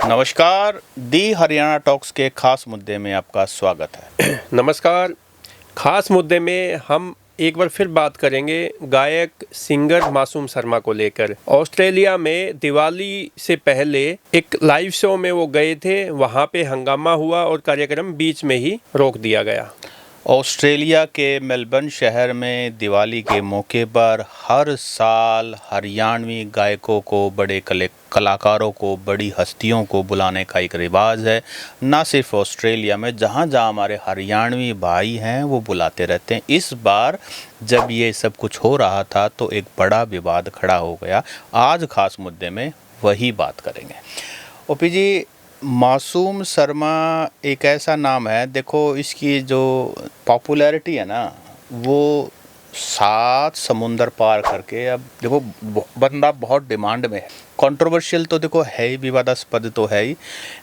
नमस्कार, दी हरियाणा टॉक्स के खास मुद्दे में आपका स्वागत है। नमस्कार। खास मुद्दे में हम एक बार फिर बात करेंगे गायक सिंगर मासूम शर्मा को लेकर। ऑस्ट्रेलिया में दिवाली से पहले एक लाइव शो में वो गए थे, वहाँ पे हंगामा हुआ और कार्यक्रम बीच में ही रोक दिया गया। ऑस्ट्रेलिया के मेलबर्न शहर में दिवाली के मौके पर हर साल हरियाणवी गायकों को, बड़े कलाकारों को, बड़ी हस्तियों को बुलाने का एक रिवाज है। ना सिर्फ ऑस्ट्रेलिया में, जहाँ जहाँ हमारे हरियाणवी भाई हैं वो बुलाते रहते हैं। इस बार जब ये सब कुछ हो रहा था तो एक बड़ा विवाद खड़ा हो गया। आज खास मुद्दे में वही बात करेंगे। ओपी जी, मासूम शर्मा एक ऐसा नाम है, देखो इसकी जो पॉपुलैरिटी है ना, वो 7 समुंदर पार करके, अब देखो बंदा बहुत डिमांड में है। कंट्रोवर्शियल तो देखो है ही, विवादास्पद तो है ही,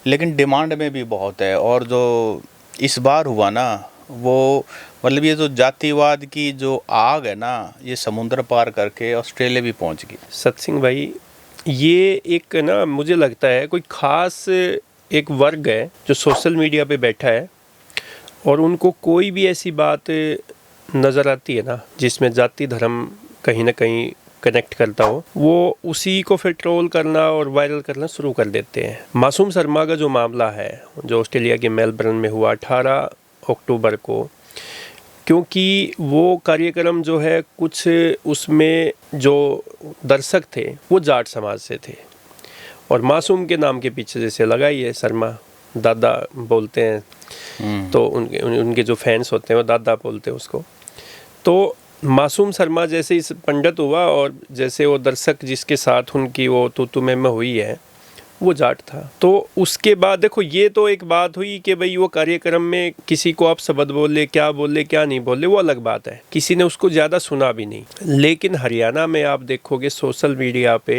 लेकिन डिमांड में भी बहुत है। और जो इस बार हुआ ना, वो मतलब ये जो जातिवाद की जो आग है ना, ये समुंदर पार करके ऑस्ट्रेलिया भी पहुंच गई। सत्सिंह भाई, ये एक ना, मुझे लगता है कोई ख़ास एक वर्ग है जो सोशल मीडिया पे बैठा है और उनको कोई भी ऐसी बात नज़र आती है ना जिसमें जाति धर्म कहीं ना कहीं कनेक्ट करता हो, वो उसी को फिर ट्रोल करना और वायरल करना शुरू कर देते हैं। मासूम शर्मा का जो मामला है, जो ऑस्ट्रेलिया के मेलबर्न में हुआ 18 अक्टूबर को, क्योंकि वो कार्यक्रम जो है, कुछ उसमें जो दर्शक थे वो जाट समाज से थे और मासूम के नाम के पीछे जैसे लगाई है शर्मा, दादा बोलते हैं, तो उनके जो फैंस होते हैं वो दादा बोलते हैं उसको। तो मासूम शर्मा जैसे इस पंडित हुआ और जैसे वो दर्शक जिसके साथ उनकी वो तू में हुई है, वो जाट था। तो उसके बाद देखो, ये तो एक बात हुई कि भाई वो कार्यक्रम में किसी को आप शब्द बोले, क्या नहीं बोले, वो अलग बात है, किसी ने उसको ज़्यादा सुना भी नहीं। लेकिन हरियाणा में आप देखोगे सोशल मीडिया पे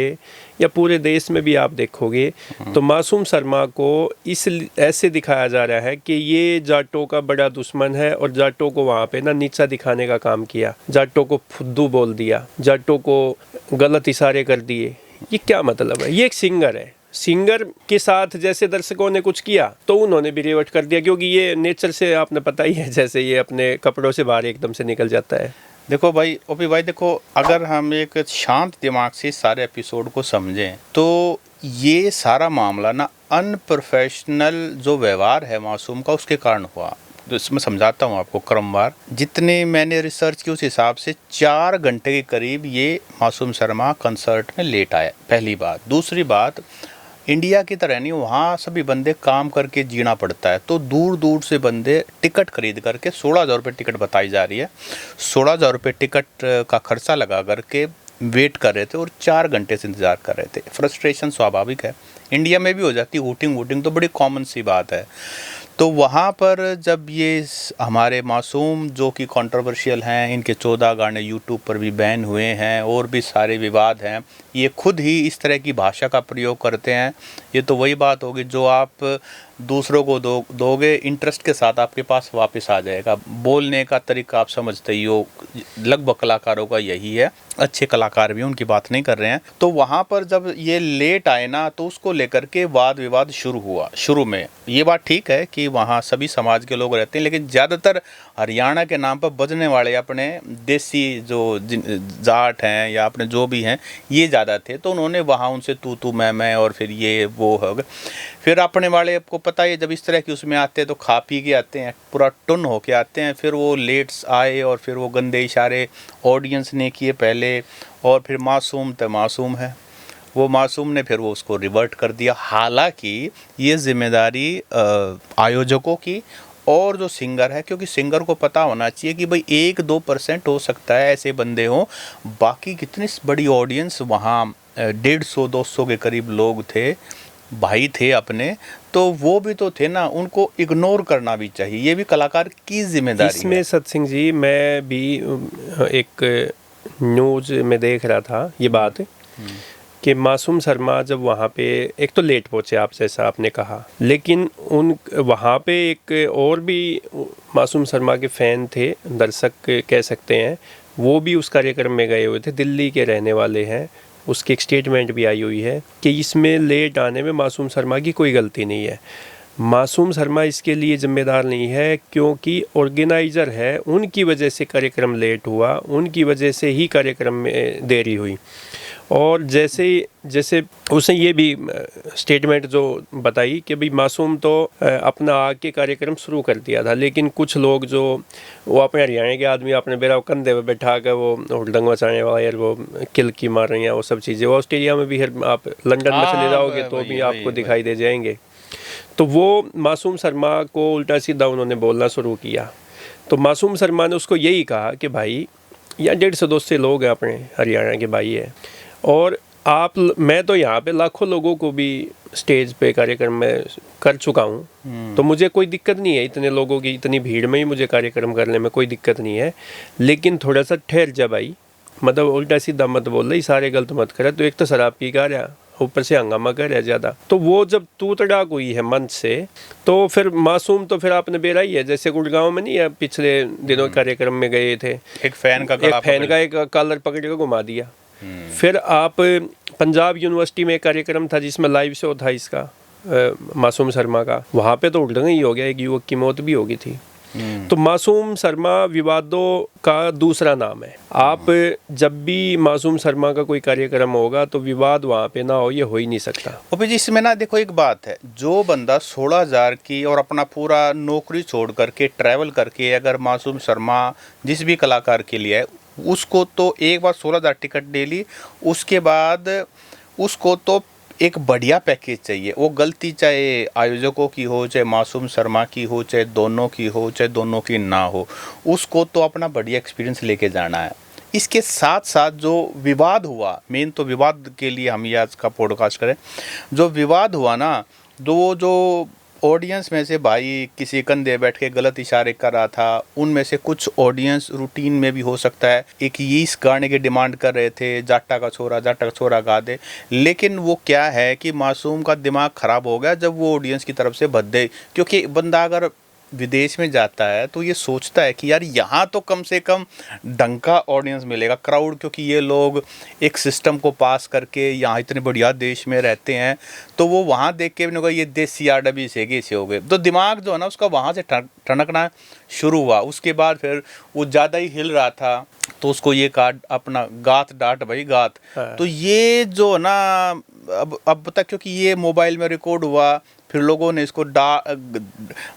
या पूरे देश में भी आप देखोगे तो मासूम शर्मा को इस ऐसे दिखाया जा रहा है कि ये जाटों का बड़ा दुश्मन है और जाटों को वहाँ पे ना नीचा दिखाने का काम किया, जाटों को फुद्दू बोल दिया, जाटों को गलत इशारे कर दिए। ये क्या मतलब है? ये एक सिंगर है, सिंगर के साथ जैसे दर्शकों ने कुछ किया तो उन्होंने भी रिवर्ट कर दिया, क्योंकि ये नेचर से आपने पता ही है, जैसे ये अपने कपड़ों से बाहर एकदम से निकल जाता है। देखो भाई, ओपी भाई, देखो अगर हम एक शांत दिमाग से सारे एपिसोड को समझें तो ये सारा मामला ना अनप्रोफेशनल जो व्यवहार है मासूम का, उसके कारण हुआ। तो इसमें समझाता हूँ आपको क्रमवार। जितने मैंने रिसर्च की उस हिसाब से 4 घंटे के करीब ये मासूम शर्मा कंसर्ट में लेट आया, पहली बात। दूसरी बात, इंडिया की तरह नहीं, वहाँ सभी बंदे काम करके जीना पड़ता है, तो दूर दूर से बंदे टिकट खरीद करके, 16,000 रुपये टिकट बताई जा रही है, 16,000 रुपये टिकट का खर्चा लगा करके वेट कर रहे थे और 4 घंटे से इंतज़ार कर रहे थे। फ्रस्ट्रेशन स्वाभाविक है, इंडिया में भी हो जाती, वोटिंग तो बड़ी कॉमन सी बात है। तो वहाँ पर जब ये हमारे मासूम, जो कि कंट्रोवर्शियल हैं, इनके 14 गाने यूट्यूब पर भी बैन हुए हैं और भी सारे विवाद हैं, ये खुद ही इस तरह की भाषा का प्रयोग करते हैं। ये तो वही बात होगी जो आप दूसरों को दोगे, इंटरेस्ट के साथ आपके पास वापस आ जाएगा। बोलने का तरीका आप समझते ही हो, लगभग कलाकारों का यही है, अच्छे कलाकार भी, उनकी बात नहीं कर रहे हैं। तो वहाँ पर जब ये लेट आए ना, तो उसको लेकर के वाद विवाद शुरू हुआ। शुरू में ये बात ठीक है कि वहाँ सभी समाज के लोग रहते हैं, लेकिन ज़्यादातर हरियाणा के नाम पर बजने वाले अपने देसी जो जाट हैं या अपने जो भी हैं, ये ज़्यादा थे। तो उन्होंने वहाँ उनसे तू मैं और फिर ये वो हो गए। फिर अपने वाले, आपको पता है, जब इस तरह की उसमें आते हैं तो खा पी के आते हैं, पूरा टुन होके आते हैं। फिर वो लेट्स आए और फिर वो गंदे इशारे ऑडियंस ने किए पहले, और फिर मासूम तो मासूम है, वो मासूम ने फिर वो उसको रिवर्ट कर दिया। हालांकि ये जिम्मेदारी आयोजकों की और जो सिंगर है, क्योंकि सिंगर को पता होना चाहिए कि भाई 1-2% हो सकता है ऐसे बंदे हों, बाकी कितनी बड़ी ऑडियंस वहाँ 150-200 के करीब लोग थे, भाई थे अपने, तो वो भी तो थे ना, उनको इग्नोर करना भी चाहिए, ये भी कलाकार की जिम्मेदारी है। इसमें सत्सिंह जी, मैं भी एक न्यूज़ में देख रहा था ये बात कि मासूम शर्मा जब वहाँ पे, एक तो लेट पहुँचे आप जैसा आपने कहा, लेकिन उन वहाँ पे एक और भी मासूम शर्मा के फ़ैन थे, दर्शक कह सकते हैं, वो भी उस कार्यक्रम में गए हुए थे, दिल्ली के रहने वाले हैं, उसकी एक स्टेटमेंट भी आई हुई है कि इसमें लेट आने में मासूम शर्मा की कोई गलती नहीं है। मासूम शर्मा इसके लिए जिम्मेदार नहीं है, क्योंकि ऑर्गेनाइज़र है, उनकी वजह से कार्यक्रम लेट हुआ, उनकी वजह से ही कार्यक्रम में देरी हुई। और जैसे जैसे उसने ये भी स्टेटमेंट जो बताई कि भाई मासूम तो अपना आके कार्यक्रम शुरू कर दिया था, लेकिन कुछ लोग जो वो अपने हरियाणा के आदमी अपने बेरा कंधे पे बैठा कर वो हुड़दंग मचाने वाले वो किलकी मार रही हैं, वो सब चीज़ें वो ऑस्ट्रेलिया में भी है, आप लंदन में चले जाओगे तो भी आपको दिखाई दे जाएंगे। तो वो मासूम शर्मा को उल्टा सीधा उन्होंने बोलना शुरू किया। तो मासूम शर्मा ने उसको यही कहा कि भाई यहाँ 150-200 लोग हैं अपने हरियाणा के भाई है, और मैं तो यहाँ पे लाखों लोगों को भी स्टेज पे कार्यक्रम में कर चुका हूँ, तो मुझे कोई दिक्कत नहीं है, इतने लोगों की इतनी भीड़ में ही मुझे कार्यक्रम करने में कोई दिक्कत नहीं है। लेकिन थोड़ा सा ठहर जा भाई, मतलब उल्टा सीधा मत बोल रही, सारे गलत मत करे। तो एक तो शराब पी का रहा, ऊपर से हंगामा कर रहा ज़्यादा। तो वो जब तू तड़ाक हुई है मंच से, तो फिर मासूम तो फिर आपने बेरा ही है। जैसे गुड़गांव में नहीं है, पिछले दिनों कार्यक्रम में गए थे, एक फैन का एक कॉलर पकड़ के घुमा दिया। फिर आप पंजाब यूनिवर्सिटी में एक कार्यक्रम था जिसमें लाइव शो था इसका मासूम शर्मा का, वहाँ पे तो उल्टा ही हो गया, एक युवक की मौत भी हो गई थी। तो मासूम शर्मा विवादों का दूसरा नाम है। आप जब भी मासूम शर्मा का कोई कार्यक्रम होगा तो विवाद वहाँ पे ना हो, ये हो ही नहीं सकता। ओपी जी, इसमें ना देखो एक बात है, जो बंदा 16,000 की और अपना पूरा नौकरी छोड़ करके ट्रैवल करके अगर मासूम शर्मा जिस भी कलाकार के लिए है, उसको तो एक बार 16,000 टिकट ले ली, उसके बाद उसको तो एक बढ़िया पैकेज चाहिए। वो गलती चाहे आयोजकों की हो, चाहे मासूम शर्मा की हो, चाहे दोनों की हो, चाहे दोनों की ना हो, उसको तो अपना बढ़िया एक्सपीरियंस लेके जाना है। इसके साथ साथ जो विवाद हुआ, मेन तो विवाद के लिए हम ये आज का पॉडकास्ट करें, जो विवाद हुआ ना, जो ऑडियंस में से भाई किसी कंधे बैठ के गलत इशारे कर रहा था, उनमें से कुछ ऑडियंस रूटीन में भी हो सकता है एक इस गाने की डिमांड कर रहे थे, जाटा का छोरा गा दे। लेकिन वो क्या है कि मासूम का दिमाग ख़राब हो गया जब वो ऑडियंस की तरफ से भद्दे, क्योंकि बंदा अगर विदेश में जाता है तो ये सोचता है कि यार यहाँ तो कम से कम ढंग का ऑडियंस मिलेगा, क्राउड, क्योंकि ये लोग एक सिस्टम को पास करके यहाँ इतने बढ़िया देश में रहते हैं, तो वो वहाँ देख के भी ये देसी आडबी से हो गए, तो दिमाग जो है ना उसका वहाँ से ठनकना शुरू हुआ। उसके बाद फिर वो ज़्यादा ही हिल रहा था तो उसको ये कार्ड अपना गात डांट भाई गात। हाँ। तो ये जो ना अब बता, क्योंकि ये मोबाइल में रिकॉर्ड हुआ, फिर लोगों ने इसको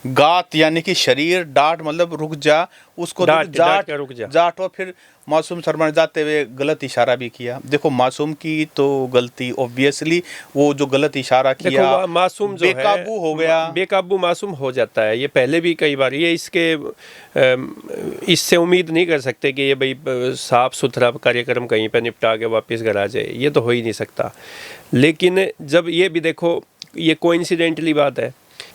गात यानी कि शरीर, डांट मतलब रुक जा, उसको जाट, और फिर मासूम शर्मा ने जाते हुए गलत इशारा भी किया। देखो मासूम की तो गलती ऑब्वियसली, वो जो गलत इशारा किया, मासूम जो बेकाबू हो गया, बेकाबू मासूम हो जाता है। ये पहले भी कई बार ये इससे उम्मीद नहीं कर सकते कि ये भाई साफ सुथरा कार्यक्रम कहीं पर निपटा के वापस घर आ जाए, ये तो हो ही नहीं सकता। लेकिन जब ये भी देखो, ये कोइंसिडेंटली बात है,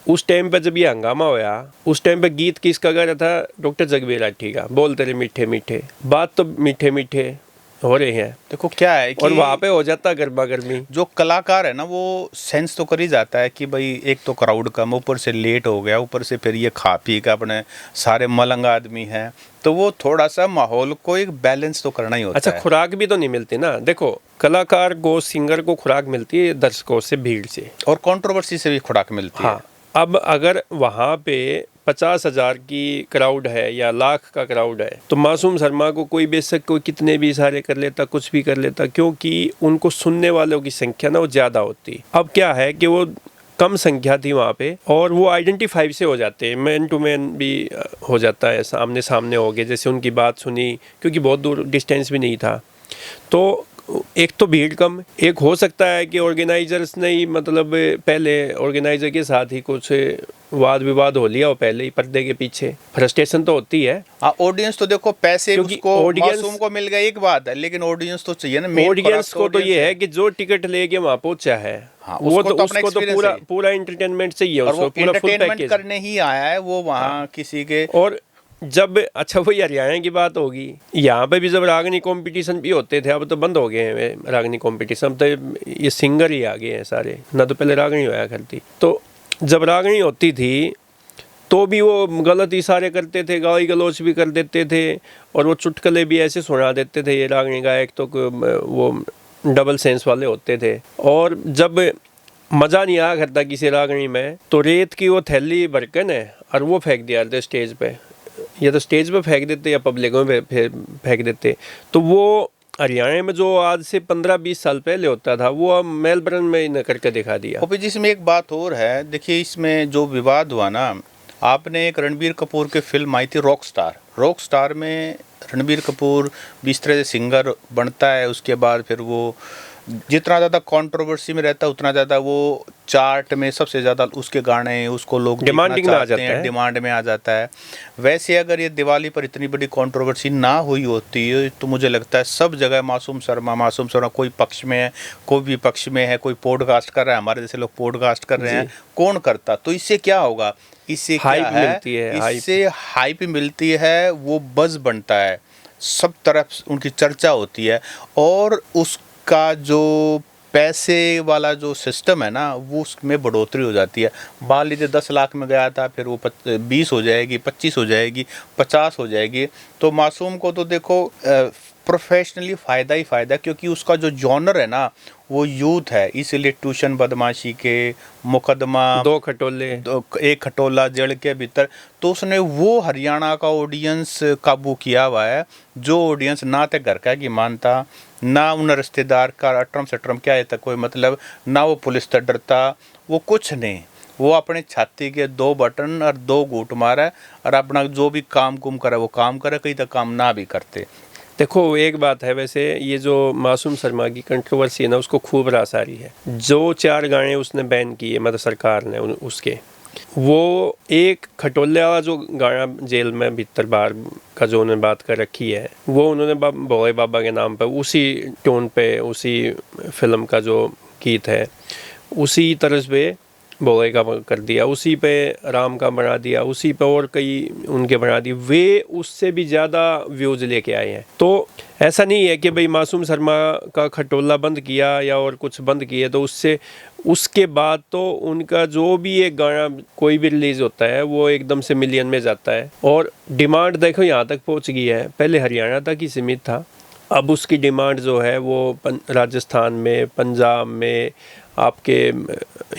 उस टाइम पर जब ये हंगामा होया, उस टाइम पर गीत किसका गा रहा था? डॉक्टर जगबीर लाठी का, बोलते रहे मीठे मीठे, बात तो मीठे मीठे हो रहे हैं। देखो क्या है कि और वहाँ पे हो जाता गर्मा गर्मी। जो कलाकार है ना वो सेंस तो कर ही जाता है कि भाई एक तो क्राउड कम, ऊपर से लेट हो गया, ऊपर से फिर ये खा पी के अपने सारे मलंग आदमी हैं, तो वो थोड़ा सा माहौल को एक बैलेंस तो करना ही होता है। अच्छा, खुराक भी तो नहीं मिलती ना। देखो कलाकार को, सिंगर को खुराक मिलती है दर्शकों से, भीड़ से, और कंट्रोवर्सी से भी खुराक मिलती है। अब अगर वहाँ पे 50,000 की क्राउड है या लाख का क्राउड है, तो मासूम शर्मा को कोई बेशक कोई कितने भी इशारे कर लेता, कुछ भी कर लेता, क्योंकि उनको सुनने वालों की संख्या ना वो ज़्यादा होती। अब क्या है कि वो कम संख्या थी वहाँ पे, और वो आइडेंटिफाई से हो जाते हैं, मैन टू मैन भी हो जाता है, सामने सामने हो गए, जैसे उनकी बात सुनी, क्योंकि बहुत दूर डिस्टेंस भी नहीं था। तो एक तो भीड़ कम, एक हो सकता है कि ऑर्गेनाइजर्स ने ही मतलब पहले ऑर्गेनाइजर के साथ ही कुछ वाद विवाद हो लिया हो पहले ही पर्दे के पीछे, फ्रस्ट्रेशन तो होती है। ऑडियंस तो देखो पैसे उसको मासूम को मिल गए एक बात है, लेकिन ऑडियंस तो चाहिए ना। ऑडियंस को तो ये है कि जो टिकट लेके वहाँ पहुंचा है, उसको तो पूरा एंटरटेनमेंट चाहिए, उसको पूरा फुल पैकेज करने ही आया है वो वहाँ किसी के। और जब अच्छा वही हरियाणा की बात होगी, यहाँ पे भी जब रागनी कंपटीशन भी होते थे, अब तो बंद हो गए हैं रागनी कंपटीशन, अब तो ये सिंगर ही आ गए हैं सारे, ना तो पहले रागनी होया करती। तो जब रागनी होती थी तो भी वो गलत इशारे करते थे, गाली गलौच भी कर देते थे, और वो चुटकुले भी ऐसे सुना देते थे ये रागनी गायक, तो वो डबल सेंस वाले होते थे। और जब मज़ा नहीं आया करता किसी रागनी में तो रेत की वो थैली भरकन है और वो फेंक दिया करते स्टेज पे, या तो स्टेज पे फेंक देते या पब्लिक में फेंक देते। तो वो हरियाणा में जो आज से 15-20 साल पहले होता था वो अब मेलबर्न में इन्हें करके दिखा दिया। और जिसमें एक बात और है, देखिए इसमें जो विवाद हुआ ना, आपने एक रणबीर कपूर की फिल्म आई थी रॉक स्टार में रणबीर कपूर जिस तरह से सिंगर बनता है, उसके बाद फिर वो जितना ज़्यादा कंट्रोवर्सी में रहता है उतना ज़्यादा वो चार्ट में सबसे ज़्यादा उसके गाने उसको लोग डिमांडिंग में आ जाते हैं, डिमांड में आ जाता है। वैसे अगर ये दिवाली पर इतनी बड़ी कंट्रोवर्सी ना हुई होती है तो मुझे लगता है सब जगह मासूम शर्मा कोई पक्ष में है, कोई भी पक्ष में है, कोई पॉडकास्ट कर रहा है, हमारे जैसे लोग पॉडकास्ट कर रहे हैं, कौन करता। तो इससे क्या होगा, इससे क्या है, इससे हाइप मिलती है, वो बज़ बनता है, सब तरफ उनकी चर्चा होती है और उसका जो पैसे वाला जो सिस्टम है ना वो उसमें बढ़ोतरी हो जाती है। मान लीजिए 10 लाख में गया था, फिर वो 20 हो जाएगी, 25 हो जाएगी, 50 हो जाएगी। तो मासूम को तो देखो प्रोफेशनली फ़ायदा ही फ़ायदा, क्योंकि उसका जो जॉनर है ना वो यूथ है, इसीलिए ट्यूशन बदमाशी के मुकदमा, एक खटोला जड़ के भीतर, तो उसने वो हरियाणा का ऑडियंस काबू किया हुआ है, जो ऑडियंस ना तो घर का की मानता, ना उन रिश्तेदार का अटरम सटरम क्या है तक कोई मतलब, ना वो पुलिस से डरता, वो कुछ नहीं, वो अपने छाती के 2 बटन और 2 घूंट मारा और अपना जो भी काम कुम करे वो काम करे, कहीं तक काम ना भी करते। देखो एक बात है, वैसे ये जो मासूम शर्मा की कंट्रोवर्सी है ना उसको खूब रास आ रही है। जो 4 गाने उसने बैन किए मतलब सरकार ने उसके, वो एक खटोले वाला जो गाना जेल में भीतर बाहर का जो उन्होंने बात कर रखी है वो उन्होंने भोले बाबा के नाम पे उसी टोन पे उसी फिल्म का जो गीत है उसी तरह पे भोले का कर दिया, उसी पे राम का बना दिया, उसी पे और कई उनके बना दिए, वे उससे भी ज़्यादा व्यूज़ लेके आए हैं। तो ऐसा नहीं है कि भाई मासूम शर्मा का खटोला बंद किया या और कुछ बंद किया तो उससे उसके बाद तो उनका जो भी एक गाना कोई भी रिलीज़ होता है वो एकदम से मिलियन में जाता है और डिमांड देखो यहाँ तक पहुँच गई है। पहले हरियाणा तक ही सीमित था, अब उसकी डिमांड जो है वो राजस्थान में, पंजाब में, आपके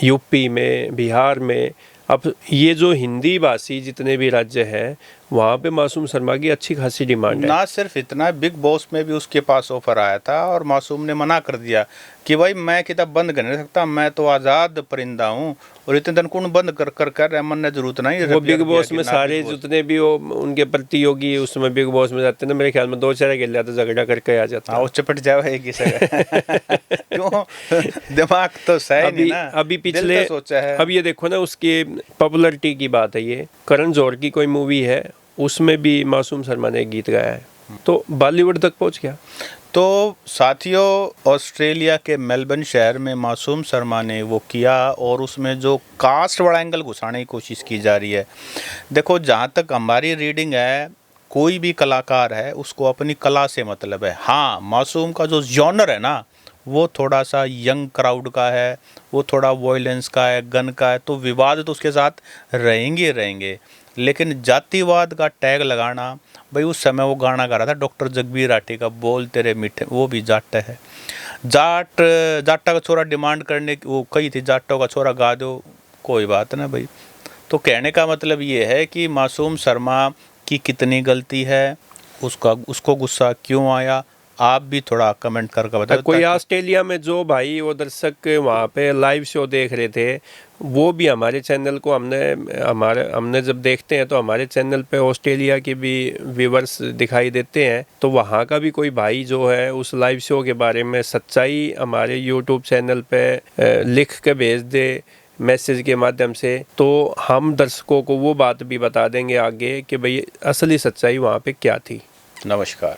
यूपी में, बिहार में, अब ये जो हिंदी भाषी जितने भी राज्य हैं वहाँ पे मासूम शर्मा की अच्छी खासी डिमांड है। ना सिर्फ इतना, बिग बॉस में भी उसके पास ऑफर आया था और मासूम ने मना कर दिया कि भाई मैं किताब बंद कर नहीं सकता, मैं तो आज़ाद परिंदा हूँ और इतने दिन कौन बंद कर मन ने जरूरत नहीं। वो बिग बॉस में सारे जितने भी वो उनके प्रतियोगी उसमें बिग बॉस में जाते ना, मेरे ख्याल में 2-4 खेल जाते, झगड़ा करके आ जाता। वो चपट जाएगी क्यों, दिमाग तो सही ना, अभी पिछले सोचा है। अब ये देखो ना उसकी पॉपुलैरिटी की बात है, ये करण जौहर की कोई मूवी है उसमें भी मासूम शर्मा ने एक गीत गाया है तो बॉलीवुड तक पहुंच गया। तो साथियों ऑस्ट्रेलिया के मेलबर्न शहर में मासूम शर्मा ने वो किया और उसमें जो कास्ट वाला एंगल घुसाने की कोशिश की जा रही है। देखो जहाँ तक हमारी रीडिंग है, कोई भी कलाकार है उसको अपनी कला से मतलब है। हाँ, मासूम का जो जॉनर है ना वो थोड़ा सा यंग क्राउड का है, वो थोड़ा वॉयलेंस का है, गन का है, तो विवाद तो उसके साथ रहेंगे। लेकिन जातिवाद का टैग लगाना, भाई उस समय वो गाना गा रहा था डॉक्टर जगबीर राठी का बोल तेरे मीठे, वो भी जाट है, जाटा का छोरा डिमांड करने की वो कही थी, जाटों का छोरा गा दो, कोई बात ना भाई। तो कहने का मतलब ये है कि मासूम शर्मा की कितनी गलती है, उसको गुस्सा क्यों आया, आप भी थोड़ा कमेंट करके बताओ। कोई ऑस्ट्रेलिया में जो भाई वो दर्शक वहाँ पे लाइव शो देख रहे थे वो भी हमारे चैनल को हमने जब देखते हैं तो हमारे चैनल पे ऑस्ट्रेलिया के भी व्यूवर्स दिखाई देते हैं, तो वहाँ का भी कोई भाई जो है उस लाइव शो के बारे में सच्चाई हमारे यूट्यूब चैनल पे लिख के भेज दे मैसेज के माध्यम से, तो हम दर्शकों को वो बात भी बता देंगे आगे कि भाई असली सच्चाई वहाँ पे क्या थी। नमस्कार।